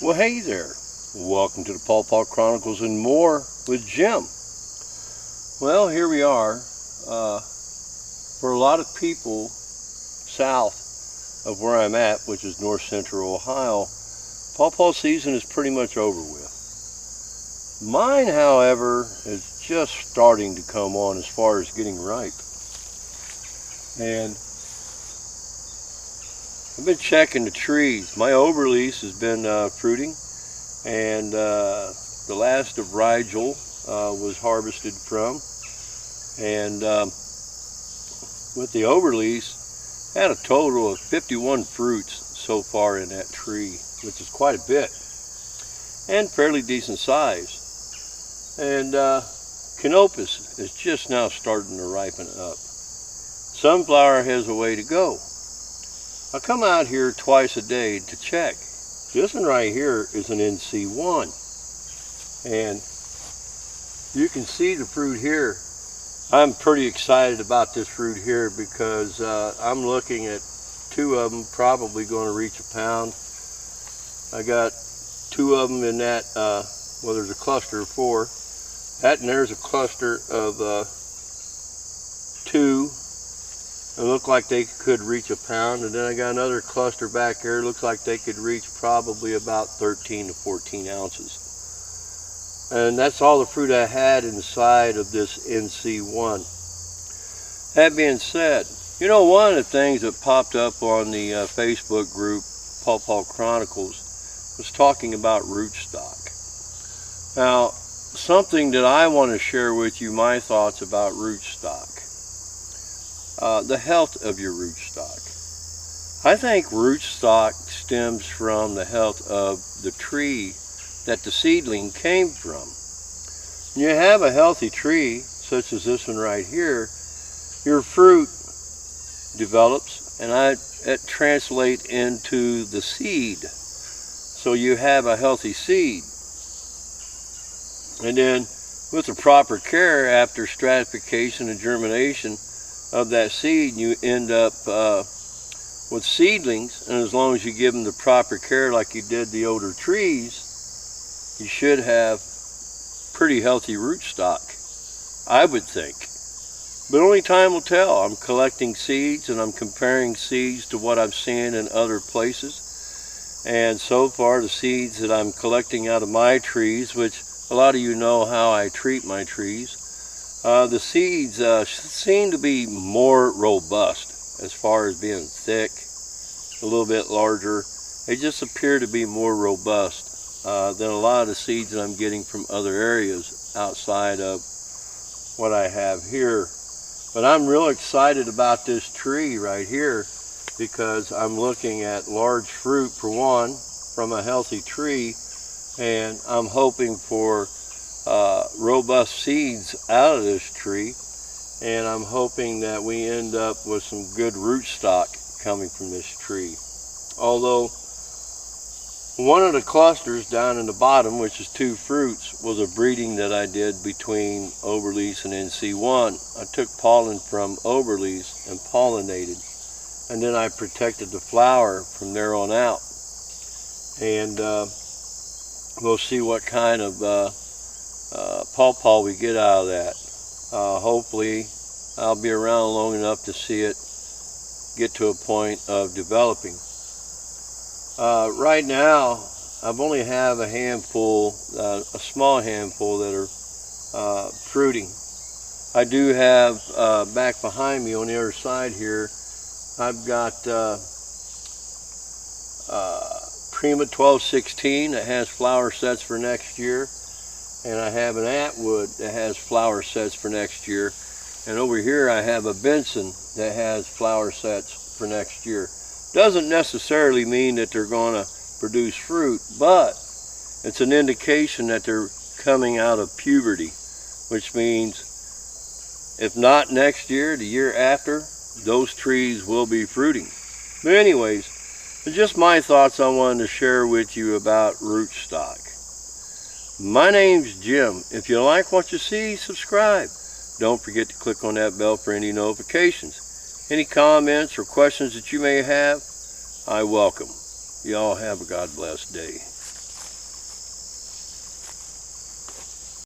Well, hey there. Welcome to the Pawpaw Chronicles-N-More with Jim. Well, here we are. For a lot of people south of where I'm at, which is north central Ohio, pawpaw season is pretty much over with. Mine, however, is just starting to come on as far as getting ripe. And I've been checking the trees. My overlease has been fruiting, and the last of Rigel was harvested from. And with the overlease, I had a total of 51 fruits so far in that tree, which is quite a bit, and fairly decent size. And Canopus is just now starting to ripen up. Sunflower has a way to go. I come out here twice a day to check. This one right here is an NC1. And you can see the fruit here. I'm pretty excited about this fruit here because I'm looking at two of them probably going to reach a pound. I got two of them in that, well, there's a cluster of four. That and there's a cluster of two. It looked like they could reach a pound, and then I got another cluster back here. It looks like they could reach probably about 13 to 14 ounces. And that's all the fruit I had inside of this NC1. That being said, you know, one of the things that popped up on the Facebook group, Pawpaw Chronicles, was talking about rootstock. Now, something that I want to share with you, my thoughts about rootstock. The health of your rootstock. I think rootstock stems from the health of the tree that the seedling came from. When you have a healthy tree, such as this one right here, your fruit develops, and it translates into the seed. So you have a healthy seed. And then with the proper care after stratification and germination of that seed, you end up with seedlings, and as long as you give them the proper care like you did the older trees, you should have pretty healthy rootstock, I would think. But only time will tell. I'm collecting seeds and I'm comparing seeds to what I've seen in other places, and so far the seeds that I'm collecting out of my trees, which a lot of you know how I treat my trees, the seeds seem to be more robust as far as being thick, a little bit larger. They just appear to be more robust than a lot of the seeds that I'm getting from other areas outside of what I have here. But I'm real excited about this tree right here because I'm looking at large fruit, for one, from a healthy tree, and I'm hoping for robust seeds out of this tree, and I'm hoping that we end up with some good rootstock coming from this tree. Although one of the clusters down in the bottom, which is two fruits, was a breeding that I did between overlease and NC1. I took pollen from overlease and pollinated, and then I protected the flower from there on out. And we'll see what kind of pawpaw we get out of that. Hopefully I'll be around long enough to see it get to a point of developing. Right now I've only have a handful, a small handful that are fruiting. I do have back behind me on the other side here, I've got Prima 1216 that has flower sets for next year, and I have an Atwood that has flower sets for next year, and over here I have a Benson that has flower sets for next year. Doesn't necessarily mean that they're going to produce fruit, but it's an indication that they're coming out of puberty, which means if not next year, the year after, those trees will be fruiting. But anyways, it's just my thoughts I wanted to share with you about rootstock. My name's Jim. If you like what you see, subscribe. Don't forget to click on that bell for any notifications. Any comments or questions that you may have, I welcome. Y'all have a God bless day.